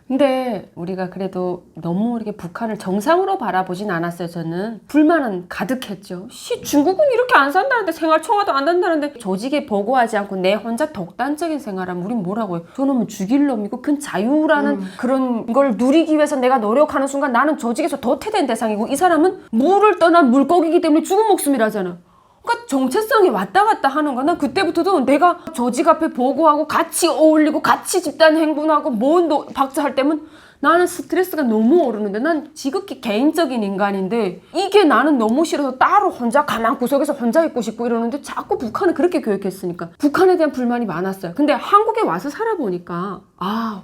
근데 우리가 그래도 너무 이렇게 북한을 정상으로 바라보진 않았어요. 저는 불만은 가득했죠. 중국은 이렇게 안 산다는데, 생활 청와도 안 된다는데, 조직에 보고하지 않고 내 혼자 독단적인 생활하면 우린 뭐라고요? 저놈은 죽일 놈이고 그 자유라는 그런 걸 누리기 위해서 내가 노력하는 순간 나는 조직에서 도태된 대상이고, 이 사람은 물을 떠난 물고기이기 때문에 죽은 목숨이라잖아. 그러니까 정체성이 왔다 갔다 하는 거야. 난 그때부터도 내가 조직 앞에 보고하고 같이 어울리고 같이 집단 행군하고 박자할 때면 나는 스트레스가 너무 오르는데, 난 지극히 개인적인 인간인데 이게 나는 너무 싫어서 따로 혼자 가만 구석에서 혼자 있고 싶고 이러는데, 자꾸 북한을 그렇게 교육했으니까 북한에 대한 불만이 많았어요. 근데 한국에 와서 살아보니까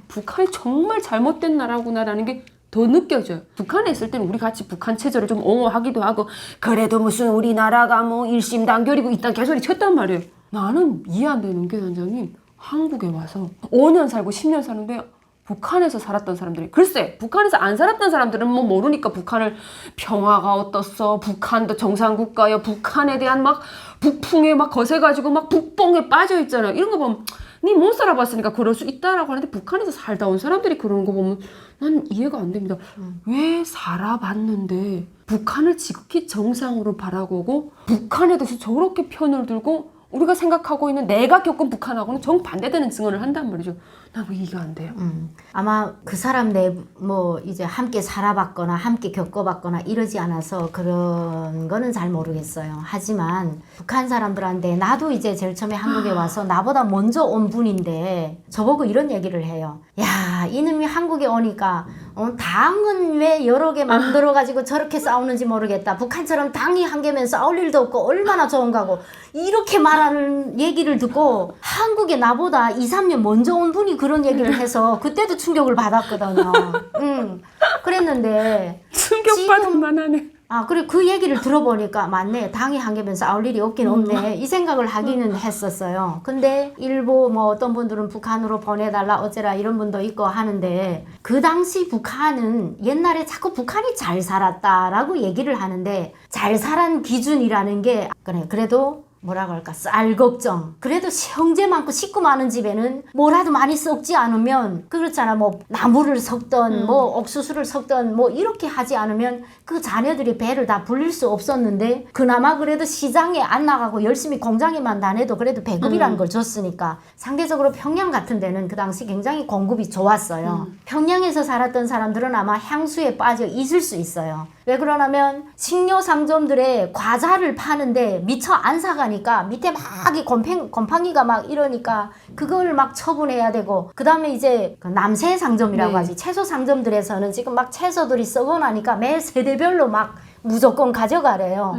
북한이 정말 잘못된 나라구나라는 게 더 느껴져요. 북한에 있을 때는 우리 같이 북한 체제를 좀 옹호하기도 하고, 그래도 무슨 우리나라가 뭐 일심단결이고 이딴 개소리 쳤단 말이에요. 나는 이해 안 되는 게, 단장님, 한국에 와서 5년 살고 10년 사는데 북한에서 살았던 사람들이, 글쎄 북한에서 안 살았던 사람들은 뭐 모르니까 북한을 평화가 어떻어, 북한도 정상국가요, 북한에 대한 막 북풍에 막 거세가지고 막 북봉에 빠져 있잖아. 이런 거 보면 니 못 살아봤으니까 그럴 수 있다라고 하는데, 북한에서 살다 온 사람들이 그러는 거 보면 난 이해가 안 됩니다. 왜 살아봤는데 북한을 지극히 정상으로 바라보고 북한에 대해서 저렇게 편을 들고 우리가 생각하고 있는 내가 겪은 북한하고는 정반대되는 증언을 한단 말이죠. 난 이해가 안 돼요. 아마 그 사람 뭐 이제 함께 살아봤거나 함께 겪어봤거나 이러지 않아서 그런 거는 잘 모르겠어요. 하지만 북한 사람들한테, 나도 이제 제일 처음에 한국에 와서 나보다 먼저 온 분인데 저보고 이런 얘기를 해요. 야, 이놈이 한국에 오니까 당은 왜 여러 개 만들어가지고 저렇게 싸우는지 모르겠다. 북한처럼 당이 한 개면 싸울 일도 없고 얼마나 좋은가고, 이렇게 말하는 얘기를 듣고 한국에 나보다 2, 3년 먼저 온 분이 그런 얘기를 해서 그때도 충격을 받았거든요. 그랬는데 충격받을 만하네. 그래, 그 얘기를 들어보니까 맞네, 당이 한 개면 싸울 일이 없긴 없네, 이 생각을 하기는 했었어요. 근데 일부 뭐 어떤 분들은 북한으로 보내달라 어쩌라 이런 분도 있고 하는데, 그 당시 북한은 옛날에 자꾸 북한이 잘 살았다라고 얘기를 하는데, 잘 살은 기준이라는 게 그래도 뭐라고 할까, 쌀 걱정. 그래도 형제 많고 식구 많은 집에는 뭐라도 많이 썩지 않으면, 그렇잖아, 뭐 나무를 섞던 뭐 옥수수를 섞던 뭐 이렇게 하지 않으면 그 자녀들이 배를 다 불릴 수 없었는데, 그나마 그래도 시장에 안 나가고 열심히 공장에만 다녀도 그래도 배급이라는 걸 줬으니까 상대적으로 평양 같은 데는 그 당시 굉장히 공급이 좋았어요. 평양에서 살았던 사람들은 아마 향수에 빠져 있을 수 있어요. 왜 그러냐면 식료 상점들에 과자를 파는데 미처 안 사가니까 밑에 막 이 곰팡이가 막 이러니까 그걸 막 처분해야 되고, 그 다음에 이제 그 남새 상점이라고 하지, 채소 상점들에서는 지금 막 채소들이 썩어 나니까 매 세대별로 막 무조건 가져가래요.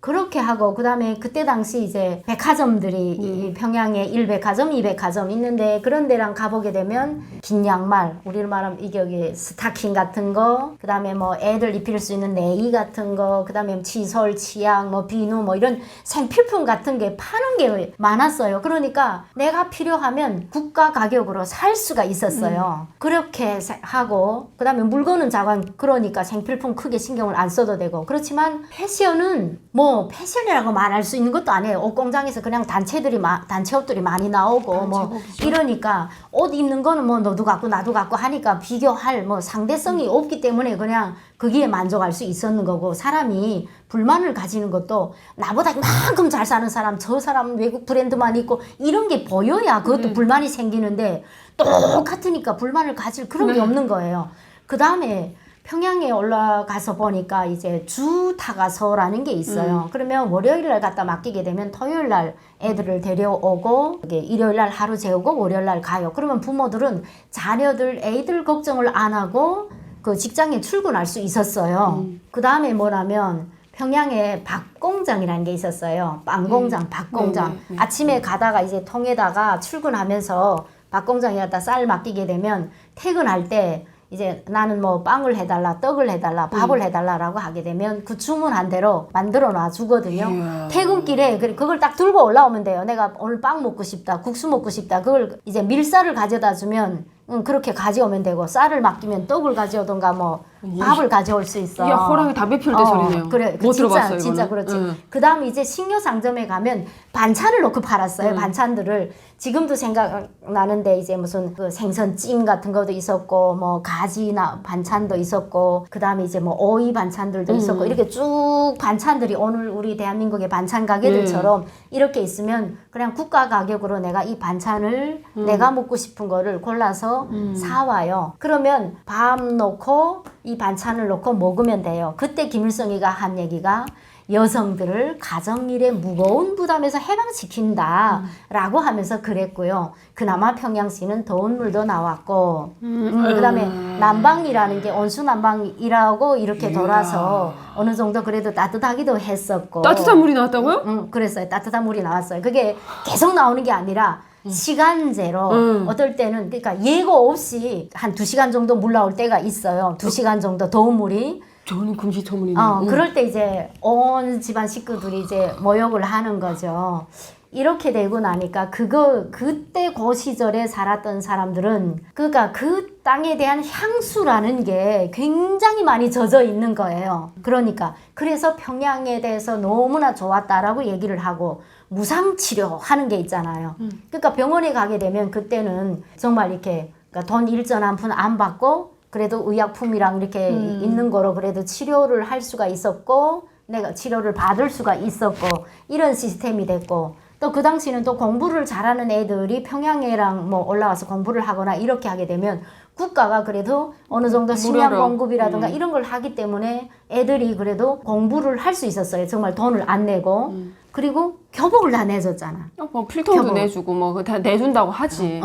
그렇게 하고, 그 다음에 그때 당시 이제 백화점들이 이 평양에 1백화점, 2백화점 있는데, 그런 데랑 가보게 되면 긴 양말, 우리로 말하면 이게 여기 스타킹 같은 거, 그 다음에 뭐 애들 입힐 수 있는 내이 같은 거, 그 다음에 칫솔, 치약, 뭐 비누, 뭐 이런 생필품 같은 게 파는 게 많았어요. 그러니까 내가 필요하면 국가 가격으로 살 수가 있었어요. 그렇게 하고, 그 다음에 물건은 자관, 그러니까 생필품 크게 신경을 안 써도 되고. 그렇지만 패션은 뭐 패션이라고 말할 수 있는 것도 아니에요. 옷 공장에서 그냥 단체옷들이 많이 나오고 뭐 이러니까, 옷 입는 거는 뭐 너도 갖고 나도 갖고 하니까 비교할 뭐 상대성이 없기 때문에 그냥 거기에 만족할 수 있었는 거고, 사람이 불만을 가지는 것도 나보다 이만큼 잘 사는 사람, 저 사람은 외국 브랜드만 입고 이런 게 보여야 그것도 불만이 생기는데, 똑같으니까 불만을 가질 그런 게 없는 거예요. 그 다음에 평양에 올라가서 보니까 이제 주타가서라는 게 있어요. 그러면 월요일 날 갖다 맡기게 되면 토요일 날 애들을 데려오고, 일요일 날 하루 재우고 월요일 날 가요. 그러면 부모들은 자녀들, 애들 걱정을 안 하고 그 직장에 출근할 수 있었어요. 그 다음에 뭐라면 평양에 박공장이라는 게 있었어요. 빵공장, 박공장. 아침에 가다가 이제 통에다가 출근하면서 박공장에 갖다 쌀 맡기게 되면 퇴근할 때 이제 나는 뭐 빵을 해달라, 떡을 해달라, 밥을 해달라라고 하게 되면 그 주문한 대로 만들어 놔 주거든요. 퇴근길에 그걸 딱 들고 올라오면 돼요. 내가 오늘 빵 먹고 싶다, 국수 먹고 싶다. 그걸 이제 밀쌀을 가져다 주면 그렇게 가져오면 되고, 쌀을 맡기면 떡을 가져오던가 뭐 밥을 가져올 수 있어. 야, 호랑이 담배 피울 때 소리네요. 그래, 못 들어봤어요. 진짜 이거는. 그렇지. 그다음 이제 식료 상점에 가면 반찬을 놓고 팔았어요. 반찬들을 지금도 생각나는데 이제 무슨 그 생선찜 같은 것도 있었고 뭐 가지나 반찬도 있었고 그다음에 이제 뭐 오이 반찬들도 있었고 이렇게 쭉 반찬들이 오늘 우리 대한민국의 반찬 가게들처럼 이렇게 있으면 그냥 국가 가격으로 내가 이 반찬을 내가 먹고 싶은 거를 골라서 사와요. 그러면 밥 놓고 이 반찬을 놓고 먹으면 돼요. 그때 김일성이가 한 얘기가 여성들을 가정일의 무거운 부담에서 해방시킨다 라고 하면서 그랬고요. 그나마 평양시는 더운 물도 나왔고 그다음에 난방이라는 게 온수난방이라고 이렇게 돌아서 어느 정도 그래도 따뜻하기도 했었고 따뜻한 물이 나왔다고요? 그랬어요. 따뜻한 물이 나왔어요. 그게 계속 나오는 게 아니라 시간제로 어떨 때는 그러니까 예고 없이 한 2시간 정도 물 나올 때가 있어요. 2시간 정도 더운 물이 저는 금시초문이네요. 그럴 때 이제 온 집안 식구들이 이제 모욕을 하는 거죠. 이렇게 되고 나니까 그때 그 시절에 살았던 사람들은 그러니까 그 땅에 대한 향수라는 게 굉장히 많이 젖어 있는 거예요. 그러니까 그래서 평양에 대해서 너무나 좋았다라고 얘기를 하고 무상치료 하는 게 있잖아요. 그러니까 병원에 가게 되면 그때는 정말 이렇게 그러니까 돈 일전 한 푼 안 받고 그래도 의약품이랑 이렇게 있는 거로 그래도 치료를 할 수가 있었고 내가 치료를 받을 수가 있었고 이런 시스템이 됐고 또 그 당시는 또 공부를 잘하는 애들이 평양에랑 뭐 올라와서 공부를 하거나 이렇게 하게 되면 국가가 그래도 어느 정도 식량 공급이라든가 이런 걸 하기 때문에 애들이 그래도 공부를 할 수 있었어요. 정말 돈을 안 내고 그리고 교복을 다 내줬잖아. 뭐 필통도 내주고 뭐 다 내준다고 하지.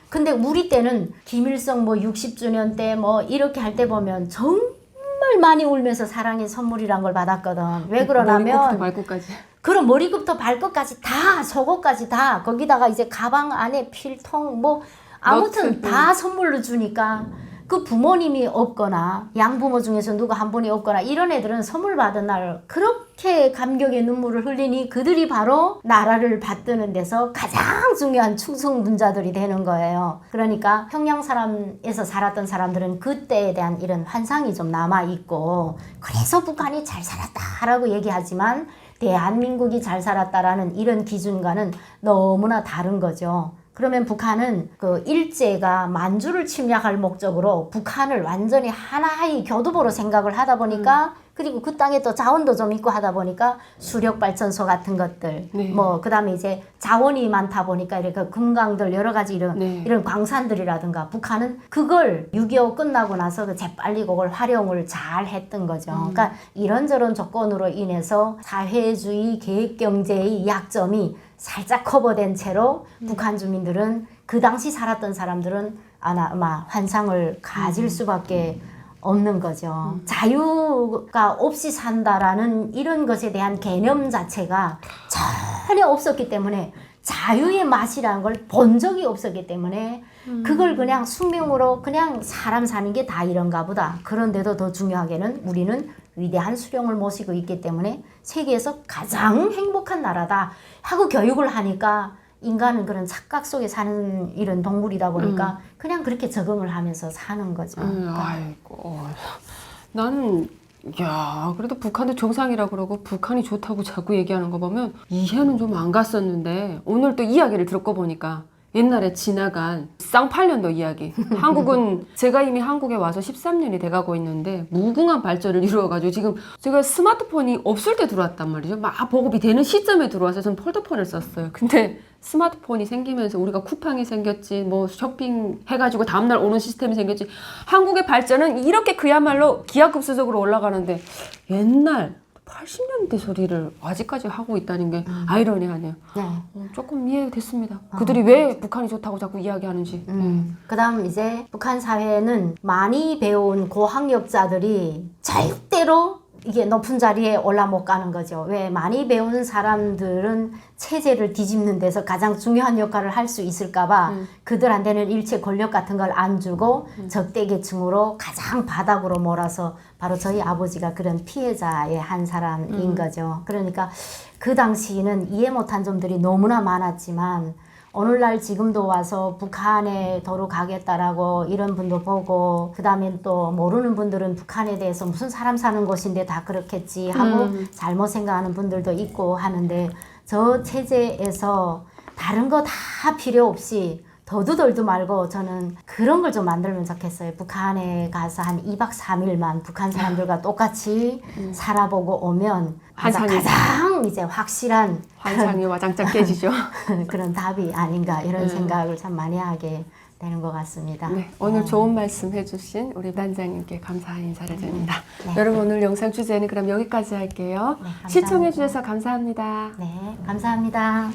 근데 우리 때는 김일성 뭐 60주년 때 뭐 이렇게 할 때 보면 정말 많이 울면서 사랑의 선물이란 걸 받았거든. 왜 그러냐면 머리끝부터 발끝까지. 그런 머리부터 발끝까지 다 속옷까지 다 거기다가 이제 가방 안에 필통 뭐 아무튼 다 선물로 주니까 그 부모님이 없거나 양부모 중에서 누가 한 분이 없거나 이런 애들은 선물 받은 날 그렇게 감격의 눈물을 흘리니 그들이 바로 나라를 받드는 데서 가장 중요한 충성분자들이 되는 거예요. 그러니까 평양 사람에서 살았던 사람들은 그때에 대한 이런 환상이 좀 남아있고 그래서 북한이 잘 살았다라고 얘기하지만 대한민국이 잘 살았다라는 이런 기준과는 너무나 다른 거죠. 그러면 북한은 그 일제가 만주를 침략할 목적으로 북한을 완전히 하나의 교두보로 생각을 하다 보니까 그리고 그 땅에 또 자원도 좀 있고 하다 보니까 수력 발전소 같은 것들 뭐 그다음에 이제 자원이 많다 보니까 이렇게 금강들 여러 가지 이런 광산들이라든가 북한은 그걸 6.25 끝나고 나서 그 재빨리 그걸 활용을 잘 했던 거죠. 그러니까 이런저런 조건으로 인해서 사회주의 계획경제의 약점이 살짝 커버된 채로 북한 주민들은 그 당시 살았던 사람들은 아마 환상을 가질 수밖에 없는 거죠. 자유가 없이 산다라는 이런 것에 대한 개념 자체가 전혀 없었기 때문에 자유의 맛이라는 걸 본 적이 없었기 때문에 그걸 그냥 숙명으로 그냥 사람 사는 게 다 이런가 보다. 그런데도 더 중요하게는 우리는 위대한 수령을 모시고 있기 때문에 세계에서 가장 행복한 나라다 하고 교육을 하니까 인간은 그런 착각 속에 사는 이런 동물이다 보니까 그냥 그렇게 적응을 하면서 사는 거죠. 아이고 나는 야 그래도 북한도 정상이라 그러고 북한이 좋다고 자꾸 얘기하는 거 보면 이해는 좀 안 갔었는데 오늘 또 이야기를 듣고 보니까 옛날에 지나간 쌍팔년도 이야기. 한국은 제가 이미 한국에 와서 13년이 돼가고 있는데 무궁한 발전을 이루어가지고 지금 제가 스마트폰이 없을 때 들어왔단 말이죠. 막 보급이 되는 시점에 들어와서 저는 폴더폰을 썼어요. 근데 스마트폰이 생기면서 우리가 쿠팡이 생겼지 뭐 쇼핑 해가지고 다음날 오는 시스템이 생겼지 한국의 발전은 이렇게 그야말로 기하급수적으로 올라가는데 옛날 80년대 소리를 아직까지 하고 있다는 게 아이러니하네요. 네. 조금 이해됐습니다. 그들이 왜 북한이 좋다고 자꾸 이야기하는지. 그 다음 이제 북한 사회는 많이 배운 고학력자들이 절대로 이게 높은 자리에 올라 못 가는 거죠. 왜 많이 배운 사람들은 체제를 뒤집는 데서 가장 중요한 역할을 할 수 있을까봐 그들한테는 일체 권력 같은 걸 안 주고 적대계층으로 가장 바닥으로 몰아서 바로 저희 아버지가 그런 피해자의 한 사람인 거죠. 그러니까 그 당시에는 이해 못한 점들이 너무나 많았지만 오늘날 지금도 와서 북한에 도로 가겠다라고 이런 분도 보고 그다음에 또 모르는 분들은 북한에 대해서 무슨 사람 사는 곳인데 다 그렇겠지 하고 잘못 생각하는 분들도 있고 하는데 저 체제에서 다른 거 다 필요 없이 더도덜도 말고 저는 그런 걸 좀 만들면 좋겠어요. 북한에 가서 한 2박 3일만 북한 사람들과 똑같이 살아보고 오면 가장 이제 확실한 환상이 와장창 깨지죠. 그런 답이 아닌가 이런 생각을 참 많이 하게 되는 것 같습니다. 네, 오늘 좋은 말씀 해주신 우리 단장님께 감사한 인사를 드립니다. 네. 여러분 오늘 영상 주제는 그럼 여기까지 할게요. 네, 감사합니다. 시청해 주셔서 감사합니다. 네, 감사합니다.